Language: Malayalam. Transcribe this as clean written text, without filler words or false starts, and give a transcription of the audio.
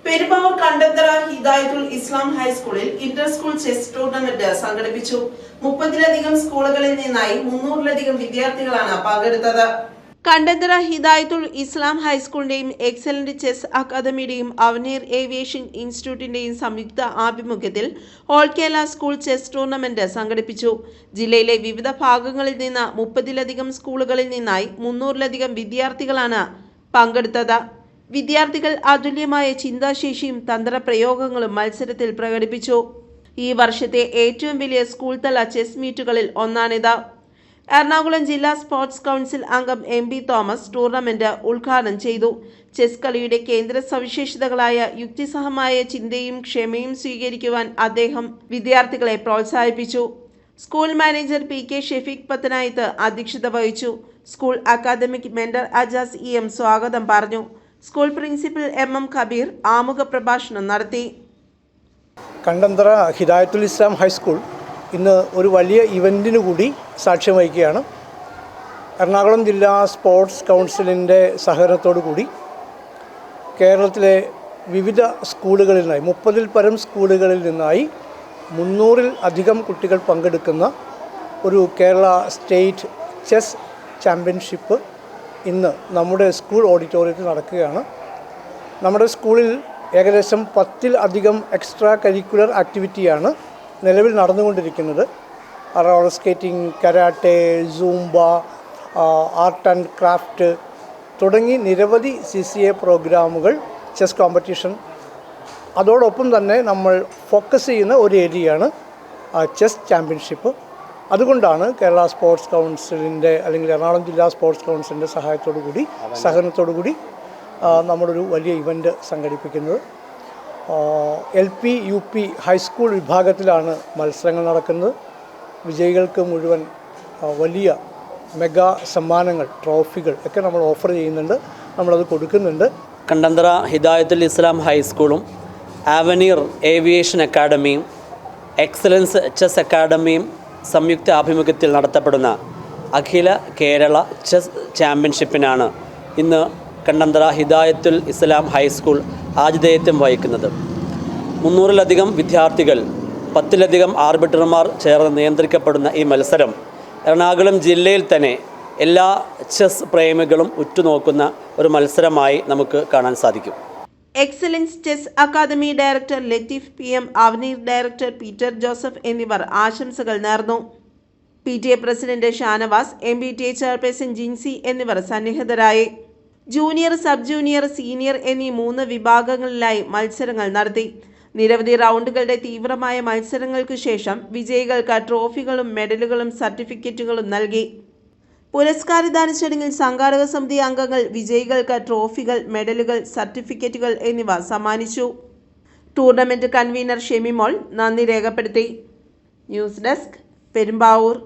പെരുമ്പാവൂർ കണ്ടന്തറ ഹിദായത്തുൽ ഇസ്ലാം ഹൈസ്കൂളിൽ ഇന്റർ സ്കൂൾ ചെസ് ടൂർണമെന്റ് സംഘടിപ്പിച്ചു. 30-ലധികം സ്കൂളുകളിൽ നിന്നായി 300-ലധികം വിദ്യാർത്ഥികളാണ് പങ്കെടുത്തത്. കണ്ടന്തറ ഹിദായത്തുൽ ഇസ്ലാം ഹൈസ്കൂളിന്റെയും എക്സലന്റ് ചെസ് അക്കാദമിയുടെയും അവനീർ ഏവിയേഷൻ ഇൻസ്റ്റിറ്റ്യൂട്ടിന്റെയും സംയുക്ത ആഭിമുഖ്യത്തിൽ all Kerala school chess tournament സംഘടിപ്പിച്ചു. ജില്ലയിലെ വിവിധ ഭാഗങ്ങളിൽ നിന്ന് 30-ലധികം സ്കൂളുകളിൽ നിന്നായി 300-ലധികം വിദ്യാർത്ഥികളാണ് പങ്കെടുത്തത്. വിദ്യാർത്ഥികൾ അതുല്യമായ ചിന്താശേഷിയും തന്ത്രപ്രയോഗങ്ങളും മത്സരത്തിൽ പ്രകടിപ്പിച്ചു. ഈ വർഷത്തെ ഏറ്റവും വലിയ സ്കൂൾ തല ചെസ് മീറ്റുകളിൽ ഒന്നാണിത്. എറണാകുളം ജില്ലാ സ്പോർട്സ് കൗൺസിൽ അംഗം എം ബി തോമസ് ടൂർണമെന്റ് ഉദ്ഘാടനം ചെയ്തു. ചെസ് കളിയുടെ കേന്ദ്ര സവിശേഷതകളായ യുക്തിസഹമായ ചിന്തയും ക്ഷമയും സ്വീകരിക്കുവാൻ അദ്ദേഹം വിദ്യാർത്ഥികളെ പ്രോത്സാഹിപ്പിച്ചു. School manager P K Shafeeq Pathanayath അധ്യക്ഷത വഹിച്ചു. School academic mentor Ajas EM സ്വാഗതം പറഞ്ഞു. സ്കൂൾ പ്രിൻസിപ്പൽ MM കബീർ ആമുഖ പ്രഭാഷണം നടത്തി. കണ്ടന്തറ ഹിദായത്തുൽ ഇസ്ലാം ഹൈസ്കൂൾ ഇന്ന് ഒരു വലിയ ഇവൻറ്റിന് കൂടി സാക്ഷ്യം വഹിക്കുകയാണ്. എറണാകുളം ജില്ലാ സ്പോർട്സ് കൗൺസിലിൻ്റെ സഹകരണത്തോടു കൂടി കേരളത്തിലെ വിവിധ സ്കൂളുകളിൽ നിന്നായി 30-ൽ പരം സ്കൂളുകളിൽ നിന്നായി 300-ൽ അധികം കുട്ടികൾ പങ്കെടുക്കുന്ന ഒരു കേരള സ്റ്റേറ്റ് ചെസ് ചാമ്പ്യൻഷിപ്പ് ഇന്ന് നമ്മുടെ സ്കൂൾ ഓഡിറ്റോറിയത്തിൽ നടക്കുകയാണ്. നമ്മുടെ സ്കൂളിൽ ഏകദേശം 10-ൽ അധികം എക്സ്ട്രാ കരിക്കുലർ ആക്ടിവിറ്റിയാണ് നിലവിൽ നടന്നുകൊണ്ടിരിക്കുന്നത്. Roller skating, karate, Zumba, art and craft തുടങ്ങി നിരവധി CCA പ്രോഗ്രാമുകൾ, ചെസ് കോമ്പറ്റീഷൻ. അതോടൊപ്പം തന്നെ നമ്മൾ ഫോക്കസ് ചെയ്യുന്ന ഒരു ഏരിയയാണ് ചെസ് ചാമ്പ്യൻഷിപ്പ്. അതുകൊണ്ടാണ് കേരള സ്പോർട്സ് കൗൺസിലിൻ്റെ അല്ലെങ്കിൽ എറണാകുളം ജില്ലാ സ്പോർട്സ് കൗൺസിലിൻ്റെ സഹകരണത്തോടു കൂടി നമ്മളൊരു വലിയ ഇവൻ്റ് സംഘടിപ്പിക്കുന്നത്. LP, UP, ഹൈസ്കൂൾ വിഭാഗത്തിലാണ് മത്സരങ്ങൾ നടക്കുന്നത്. വിജയികൾക്ക് മുഴുവൻ വലിയ മെഗാ സമ്മാനങ്ങൾ, ട്രോഫികൾ ഒക്കെ നമ്മൾ ഓഫർ ചെയ്യുന്നുണ്ട്, നമ്മളത് കൊടുക്കുന്നുണ്ട്. കണ്ടന്തറ ഹിദായത്തുൽ ഇസ്ലാം ഹൈസ്കൂളും അവനീർ ഏവിയേഷൻ അക്കാദമിയും എക്സലൻസ് ചെസ് അക്കാദമിയും സംയുക്ത ആഭിമുഖ്യത്തിൽ നടത്തപ്പെടുന്ന അഖില കേരള ചെസ് ചാമ്പ്യൻഷിപ്പിനാണ് ഇന്ന് കണ്ടന്തറ ഹിദായത്തുൽ ഇസ്ലാം ഹൈസ്കൂൾ ആതിഥേയത്വം വഹിക്കുന്നത്. 300-ലധികം വിദ്യാർത്ഥികൾ, 10-ലധികം ആർബിറ്റർമാർ ചേർന്ന് നിയന്ത്രിക്കപ്പെടുന്ന ഈ മത്സരം എറണാകുളം ജില്ലയിൽ തന്നെ എല്ലാ ചെസ് പ്രേമികളും ഉറ്റുനോക്കുന്ന ഒരു മത്സരമായി നമുക്ക് കാണാൻ സാധിക്കും. Excellence chess academy director Latheef PM, അവനീർ ഡയറക്ടർ പീറ്റർ ജോസഫ് എന്നിവർ ആശംസകൾ നേർന്നു. PTA president Shanavas, MBTA chairperson Jincy എന്നിവർ സന്നിഹിതരായി. ജൂനിയർ, സബ് ജൂനിയർ, സീനിയർ എന്നീ 3 വിഭാഗങ്ങളിലായി മത്സരങ്ങൾ നടത്തി. നിരവധി റൗണ്ടുകളുടെ തീവ്രമായ മത്സരങ്ങൾക്ക് ശേഷം വിജയികൾക്ക് ട്രോഫികളും മെഡലുകളും സർട്ടിഫിക്കറ്റുകളും നൽകി. പുരസ്കാരദാന ചടങ്ങിൽ സംഘാടക സമിതി അംഗങ്ങൾ വിജയികൾക്ക് ട്രോഫികൾ, മെഡലുകൾ, സർട്ടിഫിക്കറ്റുകൾ എന്നിവ സമ്മാനിച്ചു. ടൂർണമെന്റ് കൺവീനർ ഷെമിമോൾ നന്ദി രേഖപ്പെടുത്തി. News desk, Perumbavoor.